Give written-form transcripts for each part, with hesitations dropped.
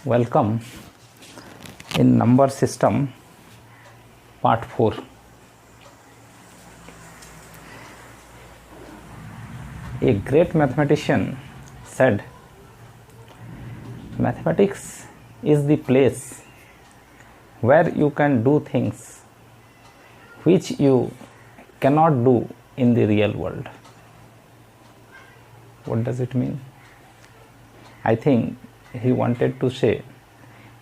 Welcome in number system part 4. A great mathematician said, mathematics is the place where you can do things which you cannot do in the real world. What does it mean? I think he wanted to say,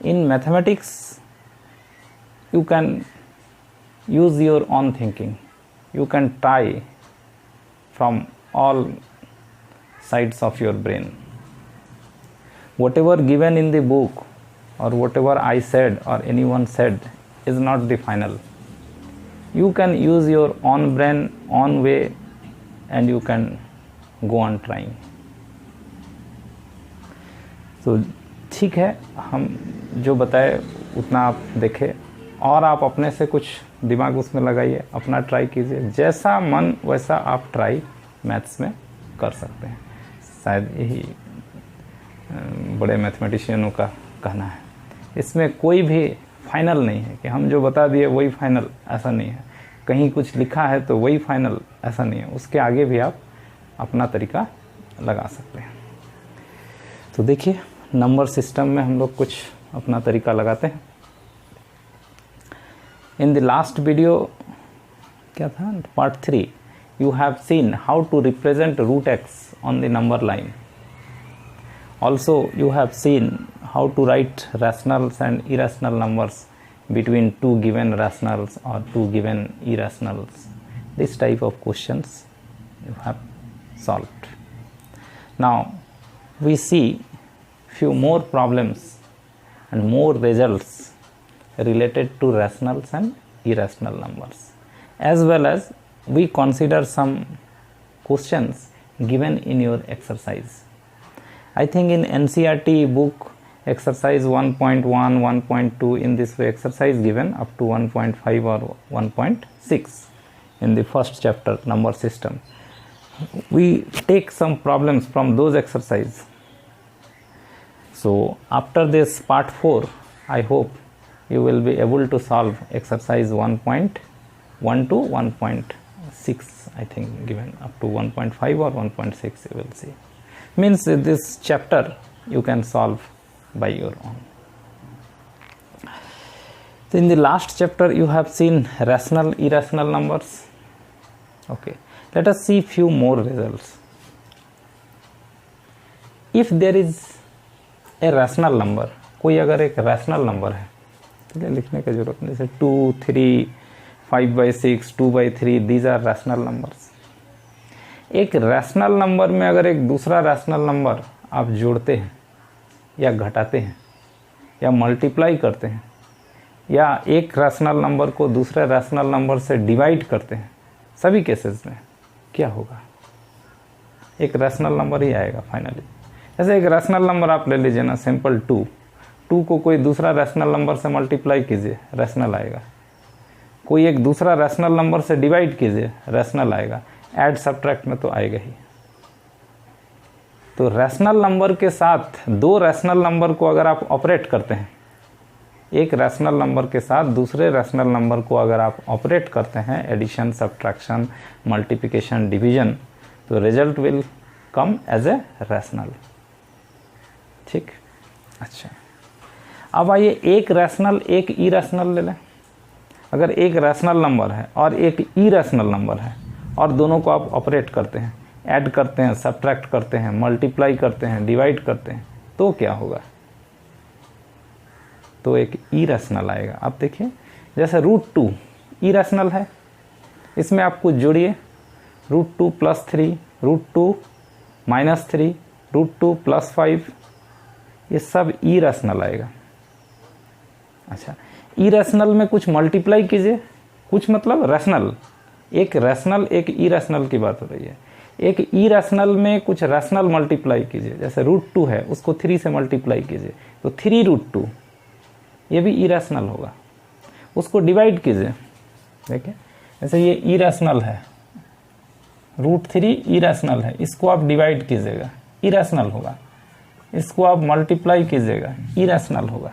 in mathematics you can use your own thinking. You can try from all sides of your brain. Whatever given in the book or whatever I said or anyone said is not the final. You can use your own brain, own way, and you can go on trying. तो ठीक है, हम जो बताए उतना आप देखें और आप अपने से कुछ दिमाग उसमें लगाइए, अपना ट्राई कीजिए, जैसा मन वैसा आप ट्राई मैथ्स में कर सकते हैं। शायद यही बड़े मैथमेटिशियनों का कहना है। इसमें कोई भी फाइनल नहीं है कि हम जो बता दिए वही फाइनल, ऐसा नहीं है। कहीं कुछ लिखा है तो वही फाइनल, ऐसा नहीं है। उसके आगे भी आप अपना तरीका लगा सकते हैं। तो देखिए, नंबर सिस्टम में हम लोग कुछ अपना तरीका लगाते हैं। इन द लास्ट वीडियो क्या था, part 3, you have seen how to represent root x on the number line. Also you have seen how to write rationals and irrational numbers between two given rationals or two given irrationals. This type of questions you have solved. Now we see few more problems and more results related to rationals and irrational numbers, as well as we consider some questions given in your exercise. I think in NCERT book exercise 1.1, 1.2, in this way exercise given up to 1.5 or 1.6 in the first chapter number system. We take some problems from those exercise. So after this part 4, I hope you will be able to solve exercise 1.1 to 1.6, I think given up to 1.5 or 1.6 you will see. Means this chapter you can solve by your own. So in the last chapter you have seen rational, irrational numbers. Okay, let us see few more results. If there is a rational number, कोई अगर एक rational number है, तो लिखने की जरूरत नहीं, जैसे 2, 3, 5/6, 2/3, these are rational numbers. एक रैशनल नंबर में अगर एक दूसरा रैशनल नंबर आप जोड़ते हैं या घटाते हैं या मल्टीप्लाई करते हैं या एक रैशनल नंबर को दूसरे रैशनल नंबर से डिवाइड करते हैं, सभी केसेस में क्या होगा? एक रैशनल नंबर ही आएगा फाइनली। जैसे एक रैशनल नंबर आप ले लीजिए ना, सिंपल 2 को कोई दूसरा रैशनल नंबर से मल्टीप्लाई कीजिए, रैशनल आएगा। कोई एक दूसरा रैशनल नंबर से डिवाइड कीजिए, रैशनल आएगा। ऐड सब्ट्रैक्ट में तो आएगा ही। तो रैशनल नंबर के साथ दो रैशनल नंबर को अगर आप ऑपरेट करते हैं, एक रैशनल नंबर के साथ दूसरे रैशनल नंबर को अगर आप ऑपरेट करते हैं, एडिशन, सब्ट्रैक्शन, मल्टीप्लिकेशन, डिवीजन, तो result will come as a rational. ठीक, अच्छा, अब आइए एक रैशनल एक इरैशनल ले लें। अगर एक रैशनल नंबर है और एक इरैशनल नंबर है और दोनों को आप ऑपरेट करते हैं, ऐड करते हैं, सब्ट्रैक्ट करते हैं, मल्टीप्लाई करते हैं, डिवाइड करते हैं, तो क्या होगा? तो एक इरैशनल आएगा। आप देखिए, जैसे √2 इरैशनल है, इसमें आप कुछ जोड़िए, √2 + 3, √2 - 3, √2 + 5, ये सब इरैशनल आएगा। अच्छा, इरैशनल में कुछ मल्टीप्लाई कीजिए, कुछ मतलब रैशनल, एक रैशनल एक इरैशनल की बात हो रही है। एक इरैशनल में कुछ रैशनल मल्टीप्लाई कीजिए, जैसे √2 है, उसको 3 से मल्टीप्लाई कीजिए, तो 3√2, ये भी इरैशनल होगा। उसको डिवाइड कीजिए, देखिए, जैसे ये इरैशनल है, √3 इरैशनल है, इसको आप डिवाइड कीजिएगा, इरैशनल होगा। इसको आप मल्टीप्लाई कीजिएगा, इरेशनल होगा।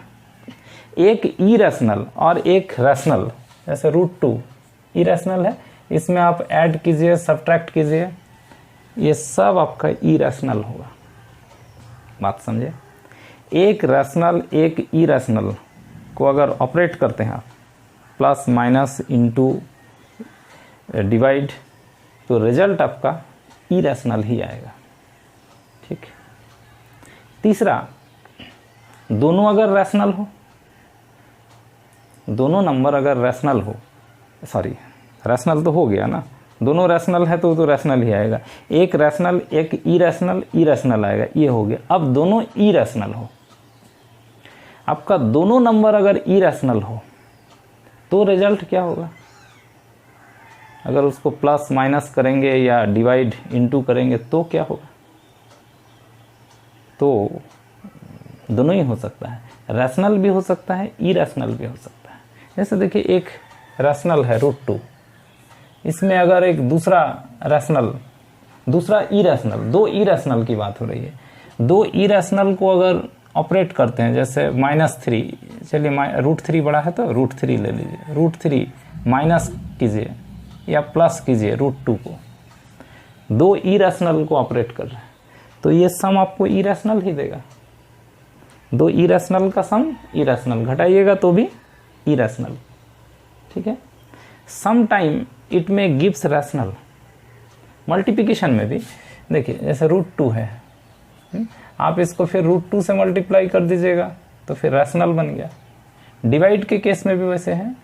एक इरेशनल और एक रैशनल, जैसे √2 इरेशनल है, इसमें आप ऐड कीजिए, सब्ट्रैक्ट कीजिए, ये सब आपका इरेशनल होगा। बात समझे? एक रैशनल एक इरेशनल को अगर ऑपरेट करते हैं आप, प्लस माइनस इनटू डिवाइड, तो रिजल्ट आपका इरेशनल ही आएगा। ठीक। तीसरा, दोनों अगर रैशनल हो, दोनों नंबर अगर रैशनल हो, सॉरी रैशनल तो हो गया ना, दोनों रैशनल है तो रैशनल ही आएगा। एक रैशनल एक इरेशनल, इरेशनल आएगा, ये हो गया। अब दोनों इरेशनल हो, आपका दोनों नंबर अगर इरेशनल हो तो रिजल्ट क्या होगा? अगर उसको प्लस माइनस करेंगे या डिवाइड इनटू करेंगे तो क्या होगा? तो दोनों ही हो सकता है, रैशनल भी हो सकता है, इरेशनल भी हो सकता है। जैसे देखिए, एक रैशनल है √2, इसमें अगर एक दूसरा रैशनल, दूसरा इरेशनल, दो इरेशनल की बात हो रही है, दो इरेशनल को अगर ऑपरेट करते हैं, जैसे -3, चलिए √3 बड़ा है तो √3 ले लीजिए, √3 माइनस कीजिए या प्लस कीजिए √2 को, दो इरेशनल को ऑपरेट कर रहे हैं, तो ये सम आपको इरेशनल ही देगा। दो इरेशनल का सम इरेशनल, घटाइएगा तो भी इरेशनल। ठीक है। सम टाइम इट में गिव्स रैशनल। मल्टीप्लिकेशन में भी देखिए, जैसे √2 है, आप इसको फिर √2 से मल्टीप्लाई कर दीजिएगा तो फिर रैशनल बन गया। डिवाइड के केस में भी वैसे है,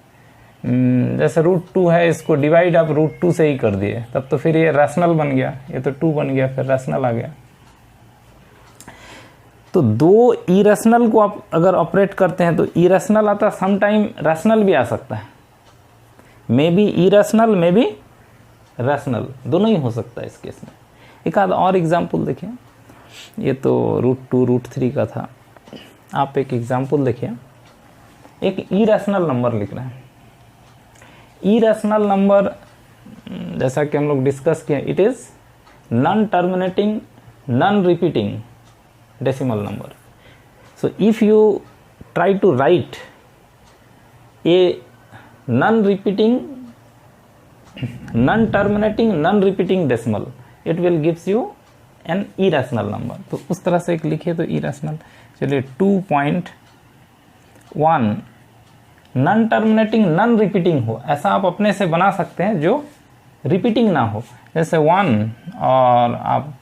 जैसे √2 है, इसको डिवाइड आप √2 से ही कर दिए, तब तो फिर ये रैशनल बन गया, ये तो 2 बन गया, फिर रैशनल आ गया। तो दो इरेशनल को आप अगर ऑपरेट करते हैं तो इरेशनल आता है, सम टाइम रैशनल भी आ सकता है, may be irrational may be rational, दोनों ही हो सकता है इस केस में। एक आध और एग्जाम्पल देखिए, ये तो √2 √3 का था, आप एक एग्जाम्पल देखिए, एक इरेशनल नंबर लिख रहे हैं। इरेशनल नंबर जैसा कि हम लोग डिस्कस किए, it is non terminating non repeating decimal number. So if you try to write a non-repeating, non-terminating, non-repeating decimal, it will gives you an irrational number. तो उस तरह से एक लिखिए तो irrational, चलिए 2.1 नॉन टर्मिनेटिंग नॉन रिपीटिंग हो, ऐसा आप अपने से बना सकते हैं जो रिपीटिंग ना हो। जैसे 1 और आप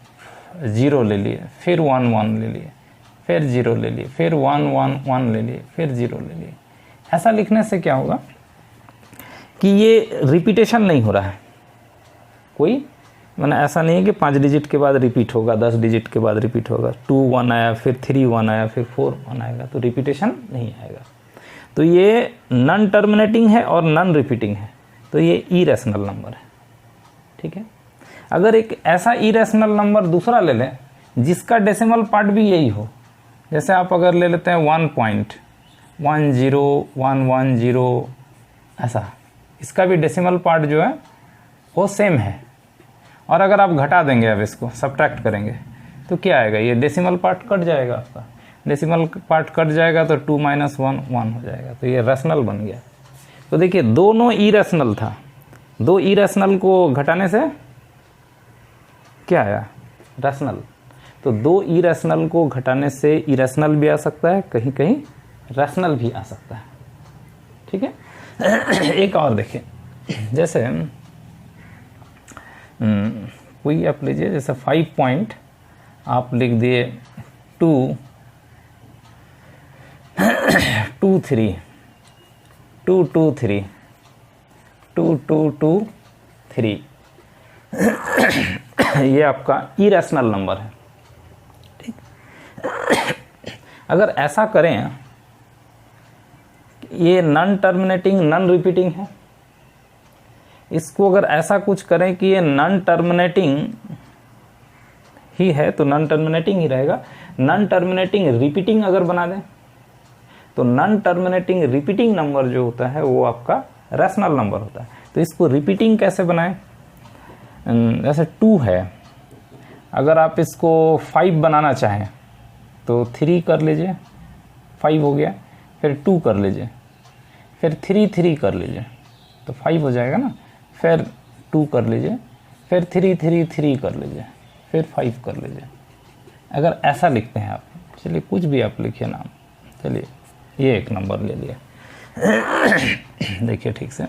0 ले लिए, फिर 1 1 ले लिए, फिर 0 ले लिए, फिर 1 1 1 ले लिए, फिर 0 ले लिए। ऐसा लिखने से क्या होगा कि ये रिपीटेशन नहीं हो रहा है, कोई माने ऐसा नहीं है कि 5 डिजिट के बाद रिपीट होगा, 10 डिजिट के बाद रिपीट होगा, 2 1 आया, फिर 3 1 आया, फिर 4 1 आएगा, तो रिपीटेशन नहीं आएगा। तो ये नॉन टर्मिनेटिंग है और नॉन रिपीटिंग है, तो ये इरेशनल नंबर है। ठीक है। अगर एक ऐसा इरेशनल नंबर दूसरा ले लें जिसका डेसिमल पार्ट भी यही हो, जैसे आप अगर ले लेते हैं 1.10110, ऐसा, इसका भी डेसिमल पार्ट जो है वो सेम है, और अगर आप घटा देंगे, अब इसको सब्ट्रैक्ट करेंगे तो क्या आएगा, ये डेसिमल पार्ट कट जाएगा, आपका डेसिमल पार्ट कट जाएगा तो 2 - 1 1 हो जाएगा, तो ये रैशनल बन गया। तो देखिए, दोनों इरेशनल था, दो इरेशनल को घटाने से क्या आया, रैशनल। तो दो इरेशनल को घटाने से इरेशनल भी आ सकता है, कहीं कहीं रैशनल भी आ सकता है। ठीक है। एक और देखिए, जैसे कोई आप लीजिए, जैसे 5 पॉइंट आप लिख दिए 2 2 3 2 2 3 2 2 2 3, ये आपका इरेशनल नंबर है। ठीक। अगर ऐसा करें, ये नॉन टर्मिनेटिंग नॉन रिपीटिंग है, इसको अगर ऐसा कुछ करें कि ये नॉन टर्मिनेटिंग ही है तो नॉन टर्मिनेटिंग ही रहेगा, नॉन टर्मिनेटिंग रिपीटिंग अगर बना दें तो नॉन टर्मिनेटिंग रिपीटिंग नंबर जो होता है वो आपका रैशनल नंबर होता है। तो इसको रिपीटिंग कैसे बनाएं, जैसे 2 है, अगर आप इसको 5 बनाना चाहें तो 3 कर लीजिए, 5 हो गया। फिर 2 कर लीजिए, फिर 3 कर लीजिए तो 5 हो जाएगा ना। फिर 2 कर लीजिए, फिर 3 कर लीजिए, फिर 5 कर लीजिए। अगर ऐसा लिखते हैं आप, चलिए कुछ भी आप लिखिए नाम, चलिए ये एक नंबर ले लिया देखिए ठीक से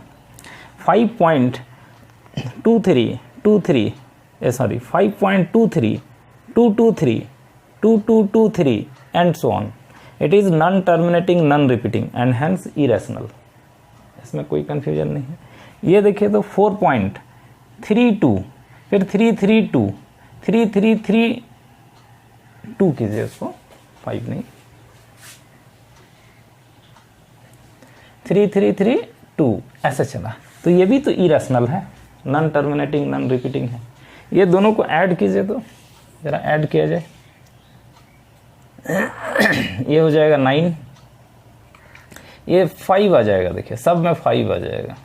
5.23 sorry 5.23 223 2223 and so on. It is non terminating non repeating and hence irrational. इसमें कोई कंफ्यूजन नहीं है। ये देखिए तो 4.32 फिर 332 3332 कीजिए उसको, 5 नहीं 3332 ऐसे चला। तो ये भी तो इरेशनल है, नॉन टर्मिनेटिंग नॉन रिपीटिंग है। ये दोनों को ऐड कीजिए, तो जरा ऐड किया जाए ये हो जाएगा 9, ये 5 आ जाएगा। देखिए सब में 5 आ जाएगा।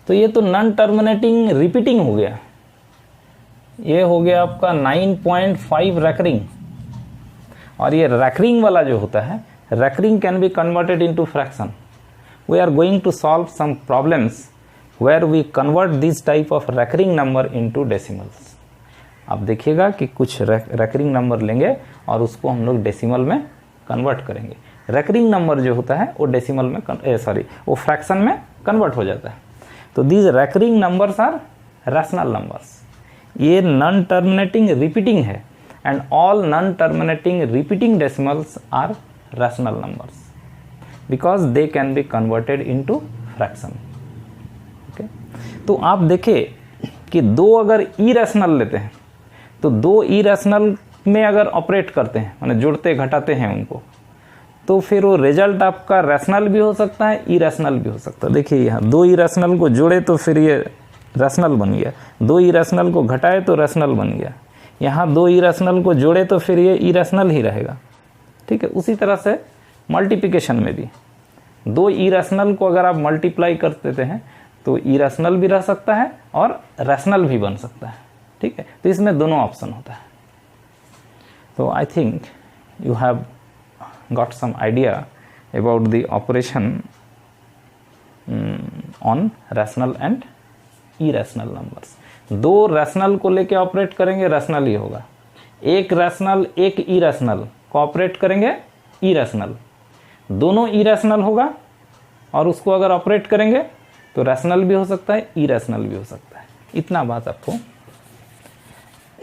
तो ये तो नॉन टर्मिनेटिंग रिपीटिंग हो गया। ये हो गया आपका 9.5 रैकरिंग। और ये रैकरिंग वाला जो होता है, recurring can be converted into fraction. We are going to solve some problems where we convert this type of recurring number into decimals. आप देखिएगा कि कुछ रैकरिंग नंबर लेंगे और उसको हम लोग डेसिमल में कन्वर्ट करेंगे। रैकरिंग नंबर जो होता है वो डेसिमल में वो फ्रैक्शन में कन्वर्ट हो जाता है। तो these recurring numbers are rational numbers. ये नॉन टर्मिनेटिंग रिपीटिंग है and all non terminating repeating decimals are rational numbers because they can be converted into fraction. Okay, तो आप देखिए कि 2 अगर इरेशनल लेते हैं तो 2 इरेशनल में अगर ऑपरेट करते हैं, माने जोड़ते घटाते हैं उनको, तो फिर वो रिजल्ट आपका रैशनल भी हो सकता है, इरेशनल भी हो सकता है। देखिए यहाँ 2 इरेशनल को जोड़े तो फिर ये रैशनल बन गया, 2 इरेशनल को घटाए तो रैशनल बन गया। यहाँ 2 इरेशनल को जोड़े तो फिर ये इरेशनल ही रहेगा। ठीक है, उसी तरह से मल्टीप्लिकेशन में भी 2 इरेशनल को अगर आप मल्टीप्लाई कर देते हैं तो इरेशनल भी रह सकता है और रैशनल भी बन सकता है। ठीक है, तो इसमें दोनों ऑप्शन होता है। तो I think you have got some idea about the operation on rational and irrational numbers। 2 rational को लेके ऑपरेट करेंगे, रैशनल ही होगा। 1 रैशनल 1 इरेशनल को ऑपरेट करेंगे, इरेशनल। दोनों इरेशनल होगा और उसको अगर ऑपरेट करेंगे तो रैशनल भी हो सकता है, इरेशनल भी हो सकता है। इतना बात आपको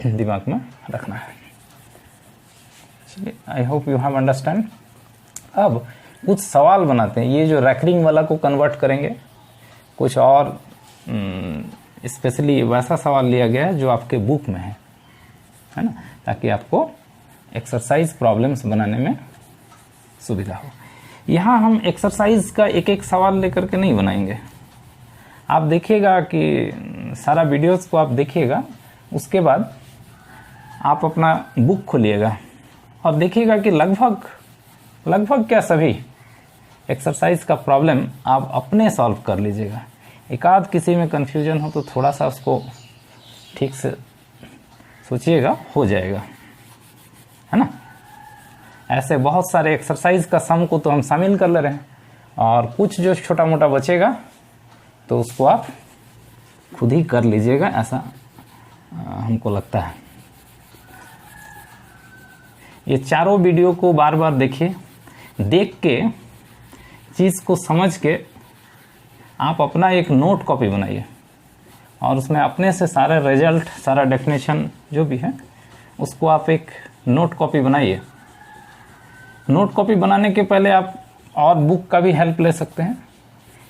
दिमाग में रखना है। I hope you have understand. अब कुछ सवाल बनाते हैं। ये जो रैकरिंग वाला को कन्वर्ट करेंगे, कुछ और स्पेशली वैसा सवाल लिया गया है जो आपके बुक में है ना, ताकि आपको एक्सरसाइज प्रॉब्लम्स बनाने में सुविधा हो। यहाँ हम एक्सरसाइज का एक एक सवाल लेकर के नहीं बनाएंगे। आप देखिएगा कि सारा वीडियोस को आप देखिएगा, उसके बाद आप अपना बुक खोलिएगा और देखिएगा कि लगभग क्या सभी एक्सरसाइज का प्रॉब्लम आप अपने सॉल्व कर लीजिएगा। एक आध किसी में कन्फ्यूजन हो तो थोड़ा सा उसको ठीक से सोचिएगा, हो जाएगा, है ना। ऐसे बहुत सारे एक्सरसाइज का सम को तो हम शामिल कर ले रहे हैं, और कुछ जो छोटा मोटा बचेगा तो उसको आप खुद ही कर लीजिएगा, ऐसा हमको लगता है। ये चारों वीडियो को बार बार देखिए, देख के चीज़ को समझ के आप अपना एक नोट कॉपी बनाइए और उसमें अपने से सारा रिजल्ट, सारा डेफिनेशन जो भी है उसको आप एक नोट कॉपी बनाइए। नोट कॉपी बनाने के पहले आप और बुक का भी हेल्प ले सकते हैं।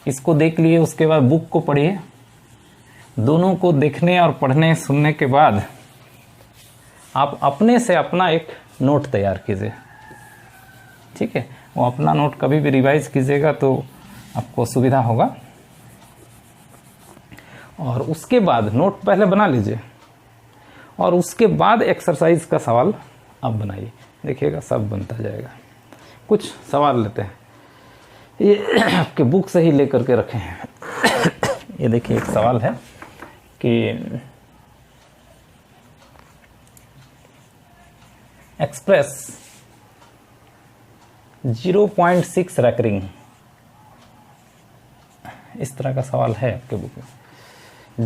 इसको देख लिए, उसके बाद बुक को पढ़िए। दोनों को देखने और पढ़ने सुनने के बाद आप अपने से अपना एक नोट तैयार कीजिए। ठीक है, वो अपना नोट कभी भी रिवाइज कीजिएगा तो आपको सुविधा होगा। और उसके बाद नोट पहले बना लीजिए और उसके बाद एक्सरसाइज का सवाल आप बनाइए, देखिएगा सब बनता जाएगा। कुछ सवाल लेते हैं, ये आपके बुक से ही लेकर के रखे हैं। ये देखिए, एक सवाल है कि एक्सप्रेस 0.6 रैकरिंग, इस तरह का सवाल है आपके बुक में।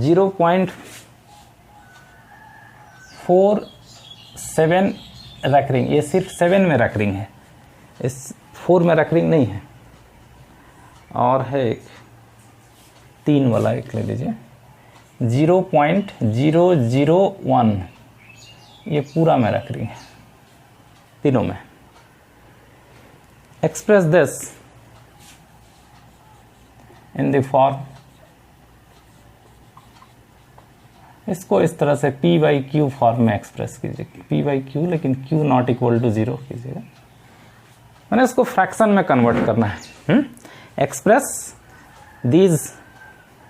0.47 रैकरिंग, ये सिर्फ 7 में रैकरिंग है, इस 4 में रैकरिंग नहीं है। और है एक 3 वाला, एक ले लीजिए 0.001, ये पूरा में रैकरिंग है तीनों में। Express this in the form, इसको इस तरह से P बाई क्यू फॉर्म में एक्सप्रेस कीजिए, P बाई क्यू, लेकिन Q नॉट इक्वल टू 0 कीजिएगा, मैंने इसको फ्रैक्शन में कन्वर्ट करना है। Express these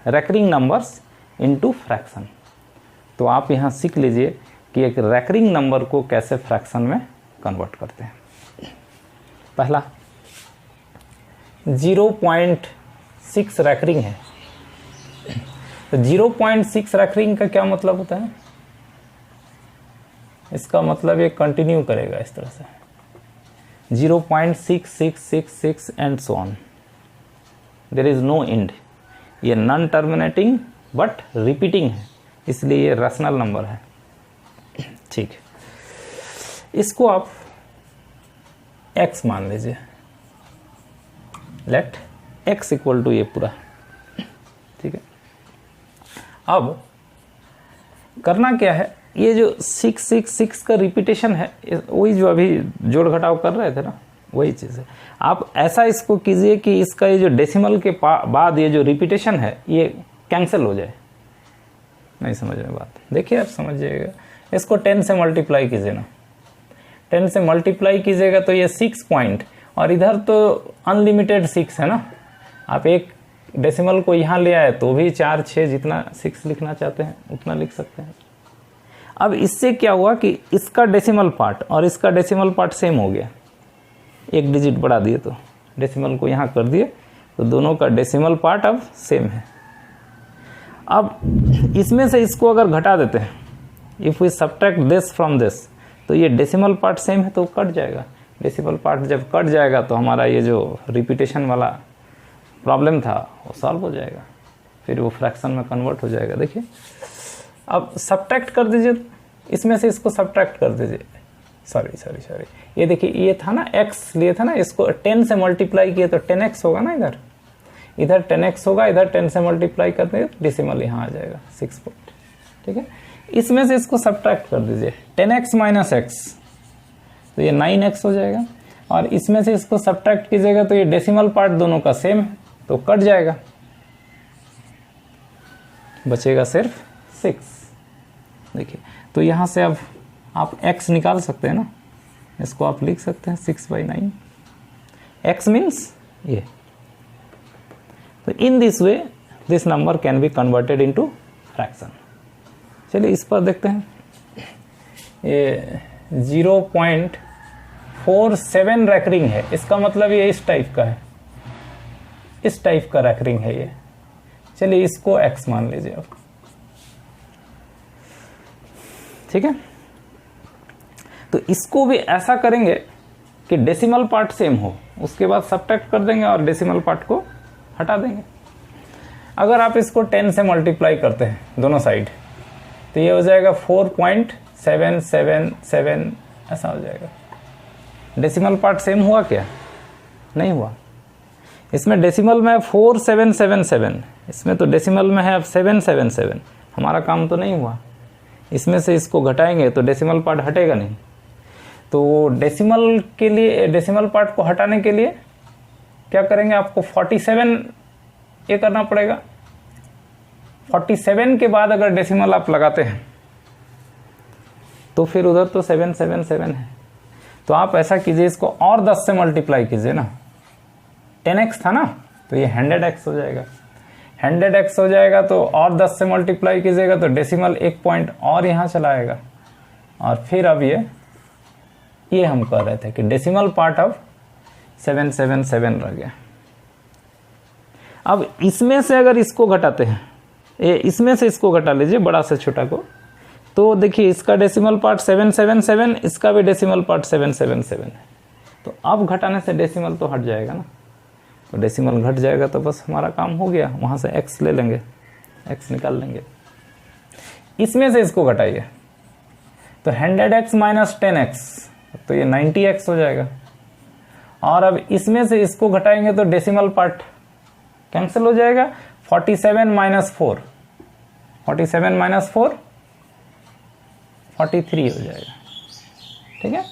recurring numbers into fraction. तो आप यहाँ सीख लीजिए कि एक रैकरिंग नंबर को कैसे फ्रैक्शन में कन्वर्ट करते हैं। पहला 0.6 रैकरिंग है, तो 0.6 रैकरिंग का क्या मतलब होता है? इसका मतलब ये कंटिन्यू करेगा इस तरह से 0.6666 and so on, there is no end. ये नॉन टर्मिनेटिंग बट रिपीटिंग है, इसलिए ये रैशनल नंबर है। ठीक, इसको आप x मान लीजिए, लेट x इक्वल टू ये पूरा। ठीक है, अब करना क्या है, ये जो 666 का रिपीटेशन है, वही जो अभी जोड़ घटाव कर रहे थे ना, वही चीज़ है। आप ऐसा इसको कीजिए कि इसका ये जो डेसिमल के बाद ये जो रिपीटेशन है ये कैंसिल हो जाए। नहीं समझ में बात? देखिए आप समझिएगा, इसको 10 से मल्टीप्लाई कीजिए ना, 10 से मल्टीप्लाई कीजिएगा तो ये 6 पॉइंट, और इधर तो अनलिमिटेड 6 है ना, आप एक डेसिमल को यहाँ ले आए तो भी 4 6 जितना 6 लिखना चाहते हैं उतना लिख सकते हैं। अब इससे क्या हुआ कि इसका डेसिमल पार्ट और इसका डेसिमल पार्ट सेम हो गया, एक डिजिट बढ़ा दिए तो डेसिमल को यहाँ कर दिए तो दोनों का डेसिमल पार्ट अब सेम है। अब इसमें से इसको अगर घटा देते हैं, if we subtract this from this, तो ये डेसिमल पार्ट सेम है तो कट जाएगा। डेसिमल पार्ट जब कट जाएगा तो हमारा ये जो रिपीटेशन वाला प्रॉब्लम था वो सॉल्व हो जाएगा, फिर वो फ्रैक्शन में कन्वर्ट हो जाएगा। देखिए अब सब्ट्रैक्ट कर दीजिए, इसमें से इसको सब्ट्रैक्ट कर दीजिए, सॉरी ये देखिए ये था ना x लिए था ना, इसको 10 से मल्टीप्लाई किए तो 10x होगा ना, इधर 10x होगा, इधर 10 से मल्टीप्लाई करते हैं डेसिमल यहाँ आ जाएगा 6 पॉइंट। ठीक है, इसमें से इसको सब्ट्रैक्ट कर दीजिए, 10x माइनस x तो ये 9x हो जाएगा, और इसमें से इसको सब्ट्रैक्ट कीजिएगा तो ये डेसिमल पार्ट दोनों का सेम है तो कट जाएगा, बचेगा सिर्फ 6। देखिए तो यहाँ से अब आप x निकाल सकते हैं ना, इसको आप लिख सकते हैं 6/9, x मीन्स ये। तो in this way this number can be converted into fraction. चलिए इस पर देखते हैं, ये 0.47 रैकरिंग है, इसका मतलब ये इस टाइप का है, इस टाइप का रैकरिंग है ये। चलिए इसको x मान लीजिए अब। ठीक है, तो इसको भी ऐसा करेंगे कि डेसिमल पार्ट सेम हो, उसके बाद सब्ट्रैक्ट कर देंगे और डेसिमल पार्ट को हटा देंगे। अगर आप इसको 10 से मल्टीप्लाई करते हैं दोनों साइड तो ये हो जाएगा 4.777, ऐसा हो जाएगा। डेसिमल पार्ट सेम हुआ क्या? नहीं हुआ। इसमें डेसिमल में 4777, इसमें तो डेसिमल में है अब 777, हमारा काम तो नहीं हुआ। इसमें से इसको घटाएंगे तो डेसिमल पार्ट हटेगा नहीं, तो डेसिमल के लिए, डेसिमल पार्ट को हटाने के लिए क्या करेंगे, आपको 47 ये करना पड़ेगा। 47 के बाद अगर डेसिमल आप लगाते हैं तो फिर उधर तो 777 है, तो आप ऐसा कीजिए, इसको और 10 से मल्टीप्लाई कीजिए ना, 10x था ना तो ये 100x हो जाएगा, 100x हो जाएगा तो और 10 से मल्टीप्लाई कीजिएगा तो डेसिमल एक पॉइंट और यहाँ चला आएगा, और फिर अब ये हम कर रहे थे कि डेसिमल पार्ट अब 777 रह गया। अब इसमें से अगर इसको घटाते हैं, इसमें से इसको घटा लीजिए बड़ा से छोटा को, तो देखिए इसका डेसिमल पार्ट 777, इसका भी डेसिमल पार्ट 777 है। तो अब घटाने से डेसिमल तो हट जाएगा ना, तो डेसिमल घट जाएगा तो बस हमारा काम हो गया। वहाँ से x ले लेंगे, x निकाल लेंगे। इसमें से इसको घटाइए तो 100x माइनस 10x, तो ये 90x हो जाएगा। और अब इसमें से इसको घटाएंगे तो डेसिमल पार्ट कैंसिल हो जाएगा। 47 माइनस 4, 47 माइनस 4 43 हो जाएगा, ठीक है।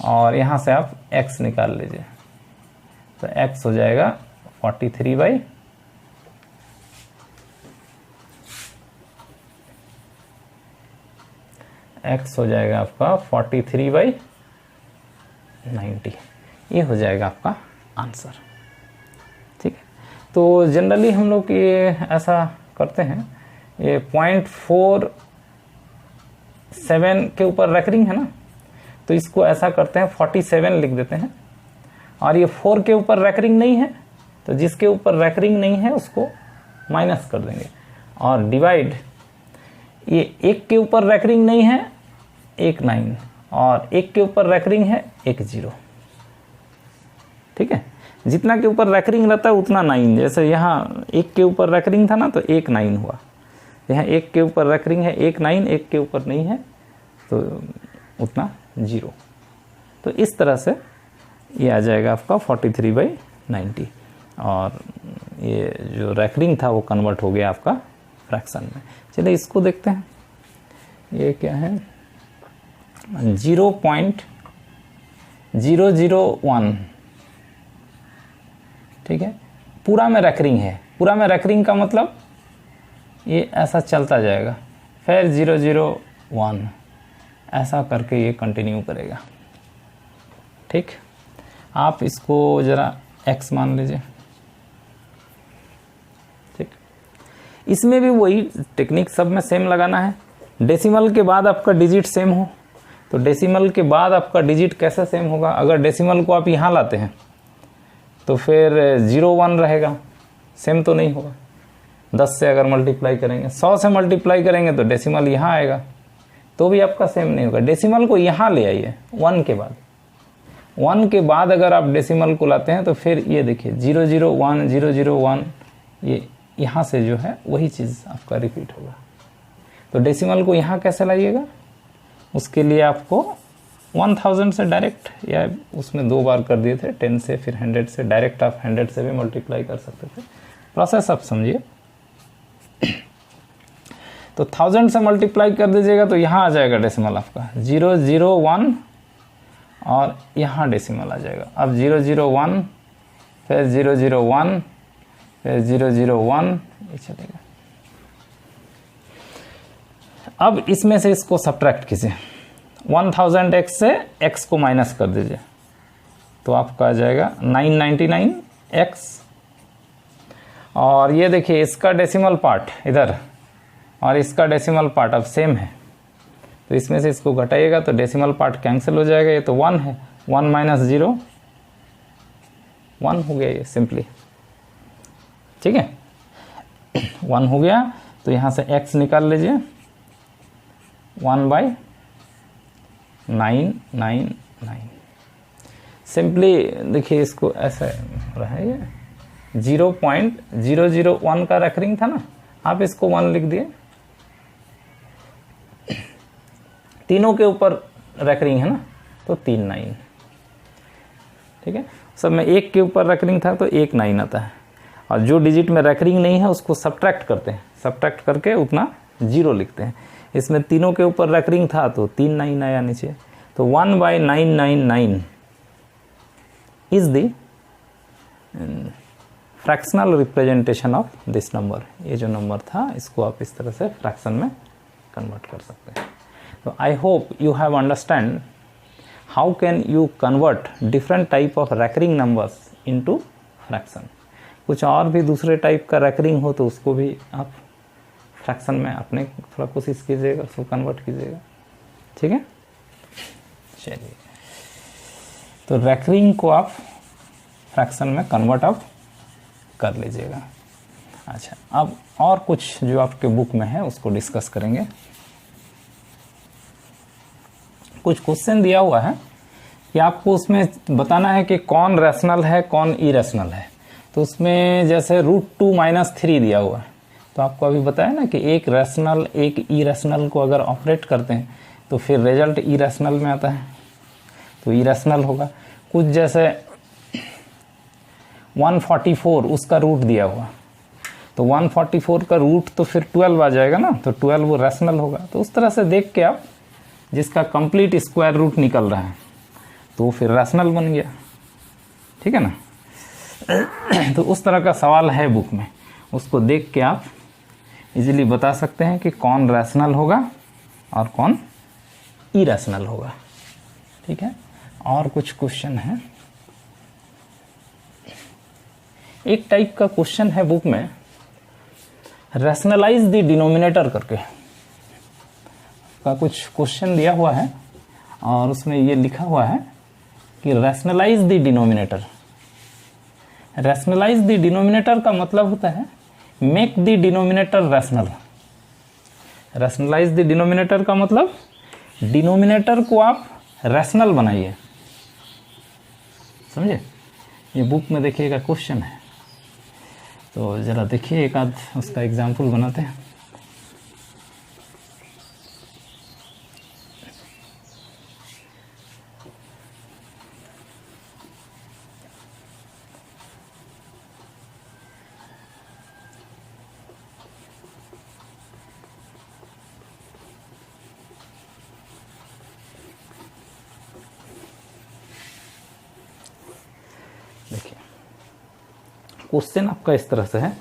और यहाँ से आप x निकाल लीजिए, तो x हो जाएगा 43 बाई x हो जाएगा आपका 43 बाई 90, ये हो जाएगा आपका आंसर, ठीक है। तो जनरली हम लोग ये ऐसा करते हैं, ये 0.47 के ऊपर रेकरिंग है ना, तो इसको ऐसा करते हैं 47 लिख देते हैं। और ये 4 के ऊपर रेकरिंग नहीं है, तो जिसके ऊपर रेकरिंग नहीं है उसको माइनस कर देंगे। और डिवाइड, ये 1 के ऊपर रेकरिंग नहीं है 1 9, और 1 के ऊपर रेकरिंग है 1 0, ठीक है। जितना के ऊपर रेकरिंग रहता है उतना 9, जैसे यहाँ 1 के ऊपर रेकरिंग था ना तो 1 9 हुआ, यहाँ 1 के ऊपर रेकरिंग है 1 9, 1 के ऊपर नहीं है तो उतना 0। तो इस तरह से ये आ जाएगा आपका 43 बाई 90, और ये जो रेकरिंग था वो कन्वर्ट हो गया आपका फ्रैक्शन में। चलिए इसको देखते हैं, ये क्या है 0.001, ठीक है। पूरा में रेकरिंग है, पूरा में रेकरिंग का मतलब ये ऐसा चलता जाएगा, फिर 001 ऐसा करके ये कंटिन्यू करेगा, ठीक। आप इसको ज़रा x मान लीजिए, ठीक। इसमें भी वही टेक्निक सब में सेम लगाना है। डेसिमल के बाद आपका डिजिट सेम हो, तो डेसिमल के बाद आपका डिजिट कैसे सेम होगा, अगर डेसिमल को आप यहाँ लाते हैं तो फिर 01 रहेगा, सेम तो नहीं होगा। 10 से अगर मल्टीप्लाई करेंगे, 100 से मल्टीप्लाई करेंगे तो डेसिमल यहाँ आएगा, तो भी आपका सेम नहीं होगा। डेसिमल को यहाँ ले आइए 1 के बाद, 1 के बाद अगर आप डेसिमल को लाते हैं तो फिर ये देखिए 001 001, ये यहाँ से जो है वही चीज़ आपका रिपीट होगा। तो डेसिमल को यहाँ कैसे लाइएगा, उसके लिए आपको 1000 से डायरेक्ट, या उसमें 2 बार कर दिए थे 10 से, फिर 100 से, डायरेक्ट आप 100 से भी मल्टीप्लाई कर सकते थे। प्रोसेस आप समझिए। तो 1000 से मल्टीप्लाई कर दीजिएगा तो यहाँ आ जाएगा डेसिमल आपका 001, और यहाँ डेसिमल आ जाएगा। अब 001, फिर 001, फिर 001, ये चलेगा। अब इसमें से इसको सब्ट्रैक्ट कीजिए, 1000x से x को माइनस कर दीजिए, तो आपका आ जाएगा 999x। और ये देखिए इसका डेसिमल पार्ट इधर और इसका डेसिमल पार्ट अब सेम है, तो इसमें से इसको घटाइएगा तो डेसिमल पार्ट कैंसिल हो जाएगा। ये तो 1 है, 1 माइनस 0 1 हो गया ये सिंपली, ठीक है। 1 हो गया, तो यहाँ से x निकाल लीजिए, 1/999। सिंपली देखिए इसको ऐसे रहा है, 0.001 का रेकरिंग था ना, आप इसको 1 लिख दिए। तीनों के ऊपर रेकरिंग है ना, तो 3 9, ठीक है। सब में 1 के ऊपर रेकरिंग था तो 1 9 आता है, और जो डिजिट में रेकरिंग नहीं है उसको सब्ट्रैक्ट करते हैं, सब्ट्रैक्ट करके उतना 0 लिखते हैं। इसमें तीनों के ऊपर रेकरिंग था तो 3 9 आया नीचे, तो 1/999 is the fractional representation of this number. ये जो नंबर था इसको आप इस तरह से फ्रैक्शन में कन्वर्ट कर सकते हैं। तो I hope you have understand how can you convert different type of recurring numbers into fraction. कुछ और भी दूसरे टाइप का रेकरिंग हो तो उसको भी आप फ्रैक्शन में अपने थोड़ा कोशिश कीजिएगा, उसको कन्वर्ट कीजिएगा, ठीक है। चलिए, तो रेकरिंग को आप फ्रैक्शन में कन्वर्ट आप कर लीजिएगा। अच्छा, अब और कुछ जो आपके बुक में है उसको डिस्कस करेंगे। कुछ क्वेश्चन दिया हुआ है कि आपको उसमें बताना है कि कौन रैशनल है कौन इरेशनल है। तो उसमें जैसे √2 - 3 दिया हुआ है, तो आपको अभी बताया ना कि एक रैशनल एक इरेशनल को अगर ऑपरेट करते हैं तो फिर रिजल्ट इरेशनल में आता है, तो इरेशनल होगा। कुछ जैसे 144 उसका रूट दिया हुआ, तो 144 का रूट तो फिर 12 आ जाएगा ना, तो 12 वो रैशनल होगा। तो उस तरह से देख के आप जिसका कंप्लीट स्क्वायर रूट निकल रहा है तो फिर रैशनल बन गया, ठीक है ना। तो उस तरह का सवाल है बुक में, उसको देख के आप इजीली बता सकते हैं कि कौन रैशनल होगा और कौन इरेशनल होगा, ठीक है। और कुछ क्वेश्चन है, एक टाइप का क्वेश्चन है बुक में, रैशनलाइज द डिनोमिनेटर करके का कुछ क्वेश्चन दिया हुआ है और उसमें ये लिखा हुआ है कि rationalize the denominator. Rationalize the denominator का मतलब होता है make the denominator rational. Rationalize the denominator का मतलब डिनोमिनेटर को आप रैशनल बनाइए, समझे। ये बुक में देखिएगा क्वेश्चन है, तो जरा देखिए एक आध उसका एग्जाम्पल बनाते हैं। देखिए क्वेश्चन आपका इस तरह से है,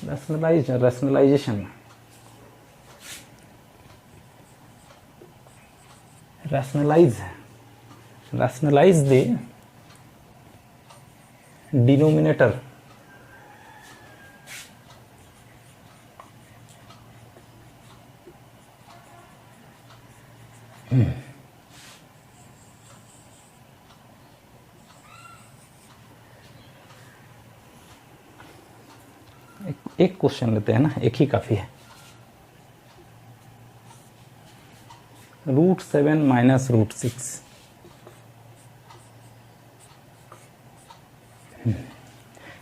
रैशनलाइजेशन रैशनलाइज द डिनोमिनेटर एक क्वेश्चन लेते हैं ना, एक ही काफी है। √7 - √6,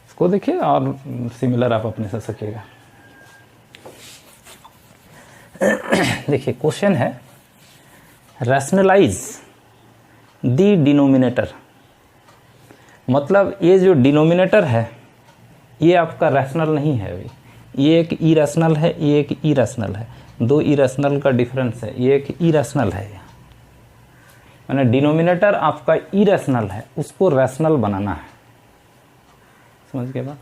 इसको देखिए और सिमिलर आप अपने से सकेगा। देखिए क्वेश्चन है रैशनलाइज द डिनोमिनेटर, मतलब ये जो डिनोमिनेटर है ये आपका रैशनल नहीं है अभी, ये एक इरेशनल है, ये एक इरेशनल है, दो इरेशनल का डिफरेंस है, ये एक इरेशनल है। माने डिनोमिनेटर आपका इरेशनल है, उसको रैशनल बनाना है, समझ गए बात।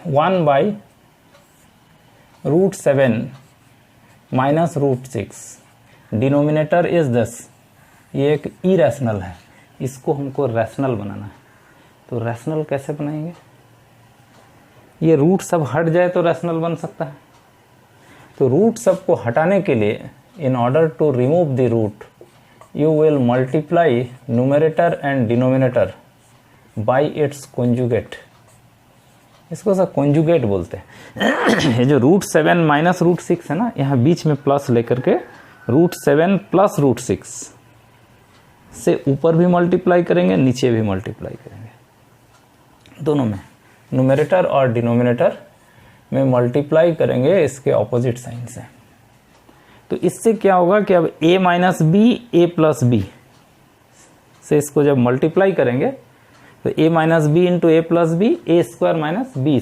1/√7 - √6 डिनोमिनेटर इज 10, ये एक इरेशनल है, इसको हमको रैशनल बनाना है। तो रैशनल कैसे बनाएंगे, ये रूट सब हट जाए तो रैशनल बन सकता है। तो रूट सब को हटाने के लिए in order to remove the root you will multiply numerator and denominator by its conjugate, इसको सब कॉन्जुगेट बोलते हैं। ये जो √7 - √6 है ना, यहाँ बीच में प्लस लेकर के √7 + √6 से ऊपर भी मल्टीप्लाई करेंगे, नीचे भी मल्टीप्लाई करेंगे, दोनों में न्यूमरेटर और डिनोमिनेटर में मल्टीप्लाई करेंगे इसके ऑपोजिट साइन से। तो इससे क्या होगा कि अब a - b a + b से इसको जब मल्टीप्लाई करेंगे तो a - b × a + b a² - b²,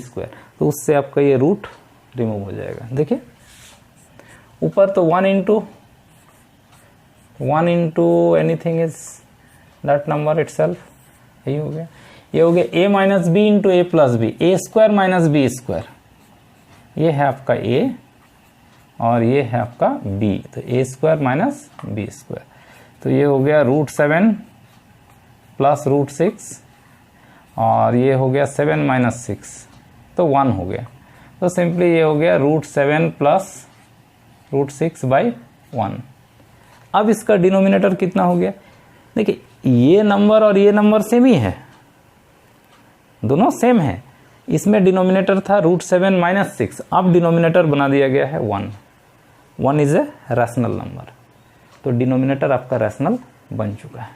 तो उससे आपका ये रूट रिमूव हो जाएगा। देखिए ऊपर तो 1 × anything is that number itself, यही हो गया। ये हो गया a - b × a + b a² - b², ये है आपका a और ये है आपका b, तो a² - b², तो ये हो गया √7 + √6 और ये हो गया 7 - 6, तो 1 हो गया। तो सिंपली ये हो गया √7 + √6/1। अब इसका डिनोमिनेटर कितना हो गया, देखिए ये नंबर और ये नंबर सेम ही है, दोनों सेम है, इसमें डिनोमिनेटर था √7 - 6, अब डिनोमिनेटर बना दिया गया है 1. 1 इज ए रैशनल नंबर, तो डिनोमिनेटर आपका रैशनल बन चुका है.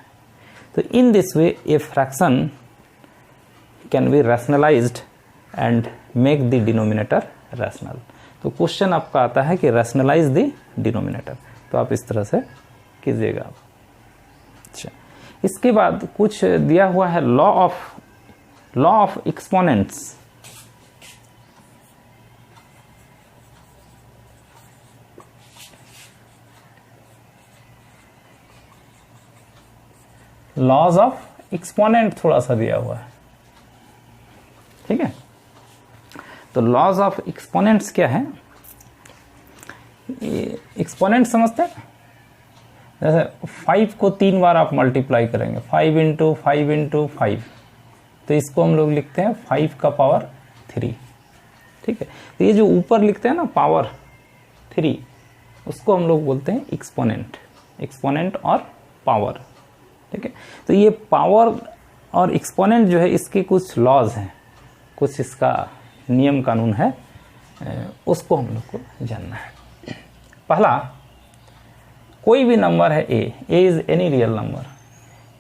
तो in this way a fraction can be rationalised and make the denominator rational. तो क्वेश्चन आपका आता है कि रैशनलाइज द डिनोमिनेटर, तो आप इस तरह से कीजिएगा आप. अच्छा, इसके बाद कुछ दिया हुआ है law of exponents. Laws of exponent थोड़ा सा दिया हुआ है, ठीक है. तो लॉज ऑफ एक्सपोनेंट्स क्या है? एक्सपोनेंट समझते हैं, जैसे 5 को 3 बार आप मल्टीप्लाई करेंगे, 5 × 5 × 5, तो इसको हम लोग लिखते हैं 5 का पावर 3, ठीक है. तो ये जो ऊपर लिखते हैं ना पावर 3, उसको हम लोग बोलते हैं एक्सपोनेंट और पावर, ठीक है. तो ये पावर और एक्सपोनेंट जो है इसके कुछ लॉज हैं, कुछ इसका नियम कानून है, उसको हम लोग को जानना है. पहला, कोई भी नंबर है ए इज एनी रियल नंबर,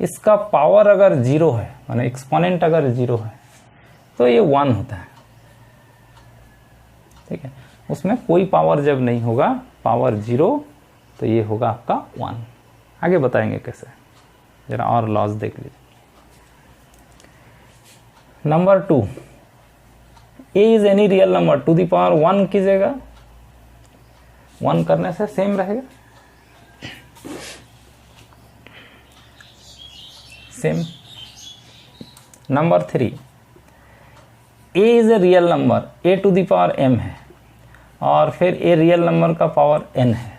इसका पावर अगर 0 है, माने एक्सपोनेंट अगर 0 है, तो ये 1 होता है, ठीक है. उसमें कोई पावर जब नहीं होगा, पावर 0, तो ये होगा आपका 1. आगे बताएंगे कैसे, जरा और लॉज देख लीजिए. Number 2, a is any real number, to the power 1 कीजिएगा, 1 करने से सेम रहेगा, same. Number 3, a is a real number, a to the power m है, और फिर ए रियल नंबर का पावर n है,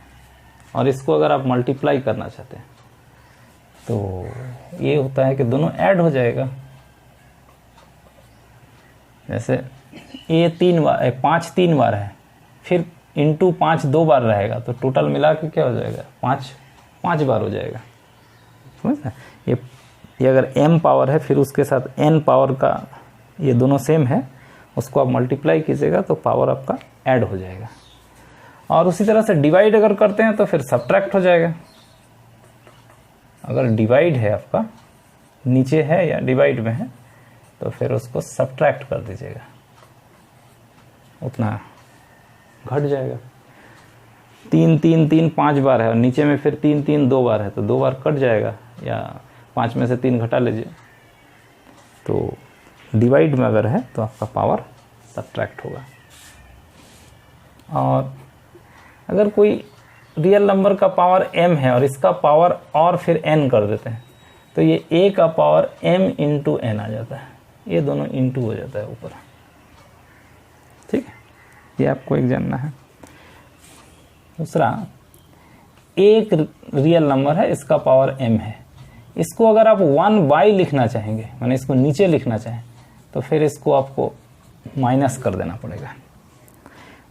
और इसको अगर आप मल्टीप्लाई करना चाहते हैं तो ये होता है कि दोनों ऐड हो जाएगा. जैसे ए 5 3 बार है, फिर इंटू 5 2 बार रहेगा, तो टोटल मिला के क्या हो जाएगा, 5 बार हो जाएगा. समझ, ये अगर m पावर है, फिर उसके साथ n पावर का, ये दोनों सेम है, उसको आप मल्टीप्लाई कीजिएगा तो पावर आपका ऐड हो जाएगा. और उसी तरह से डिवाइड अगर करते हैं तो फिर सब्ट्रैक्ट हो जाएगा. अगर डिवाइड है आपका, नीचे है या डिवाइड में है, तो फिर उसको सब्ट्रैक्ट कर दीजिएगा, उतना घट जाएगा. 3 3 3 5 बार है, और नीचे में फिर 3 3 2 बार है, तो 2 बार कट जाएगा, या 5 में से 3 घटा लीजिए. तो डिवाइड में अगर है तो आपका पावर सब्ट्रैक्ट होगा. और अगर कोई रियल नंबर का पावर m है और इसका पावर और फिर n कर देते हैं, तो ये a का पावर m × n आ जाता है, ये दोनों इंटू हो जाता है ऊपर, ठीक है. ये आपको एक जानना है. दूसरा, एक रियल नंबर है, इसका पावर m है, इसको अगर आप 1/, लिखना चाहेंगे, माने इसको नीचे लिखना चाहें, तो फिर इसको आपको माइनस कर देना पड़ेगा.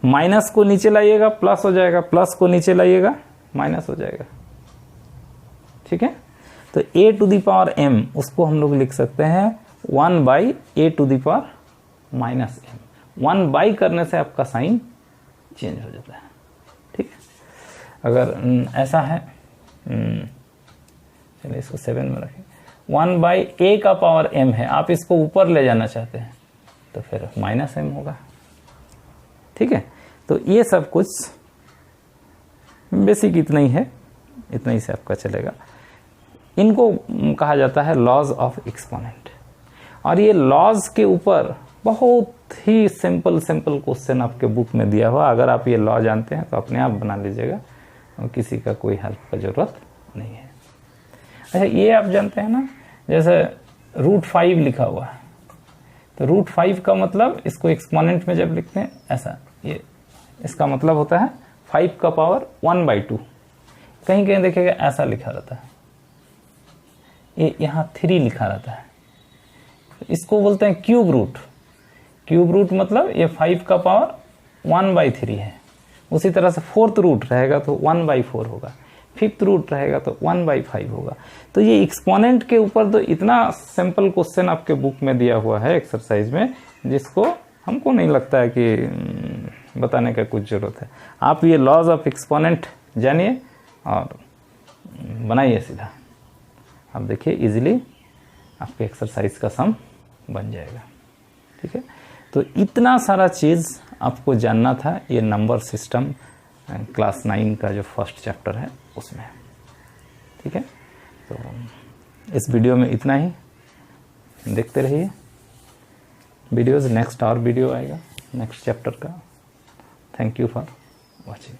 माइनस को नीचे लाइएगा, प्लस हो जाएगा, प्लस को नीचे लाइएगा, माइनस हो जाएगा, ठीक है. तो a to the power m, उसको हम लोग लिख सकते हैं 1/a to the power -m. 1/, करने से आपका साइन चेंज हो जाता है, ठीक है. अगर ऐसा है, चलिए इसको 7 में रखें, 1/a का पावर m है, आप इसको ऊपर ले जाना चाहते हैं, तो फिर -m होगा, ठीक है. तो ये सब कुछ बेसिक इतना ही है, इतना ही से आपका चलेगा. इनको कहा जाता है लॉज ऑफ एक्सपोनेंट. और ये लॉज के ऊपर बहुत ही सिंपल क्वेश्चन आपके बुक में दिया हुआ. अगर आप ये लॉ जानते हैं तो अपने आप बना लीजिएगा, और किसी का कोई हेल्प का जरूरत नहीं है. अच्छा, ये आप जानते हैं ना, जैसे √5 लिखा हुआ है, तो √5 का मतलब, इसको एक्सपोनेंट में जब लिखते हैं ऐसा, ये इसका मतलब होता है 5 का पावर 1/2. कहीं कहीं देखिएगा ऐसा लिखा रहता है, ये यहाँ 3 लिखा रहता है, इसको बोलते हैं क्यूब रूट. क्यूब रूट मतलब ये 5 का पावर 1/3 है. उसी तरह से 4th रूट रहेगा तो 1/4 होगा, 5th रूट रहेगा तो 1/5 होगा. तो ये एक्सपोनेंट के ऊपर तो इतना सिंपल क्वेश्चन आपके बुक में दिया हुआ है एक्सरसाइज में, जिसको हमको नहीं लगता है कि बताने का कुछ ज़रूरत है। आप ये लॉज ऑफ एक्सपोनेंट जानिए और बनाइए सीधा, आप देखिए इजीली आपके एक्सरसाइज का सम बन जाएगा। ठीक है, तो इतना सारा चीज़ आपको जानना था ये नंबर सिस्टम क्लास 9 का जो फर्स्ट चैप्टर है उसमें। ठीक है, तो इस वीडियो में इतना ही, देखते रहिए वीडियोज़। नेक्स्ट और वीडियो आएगा नेक्स्ट चैप्टर का। Thank you for watching.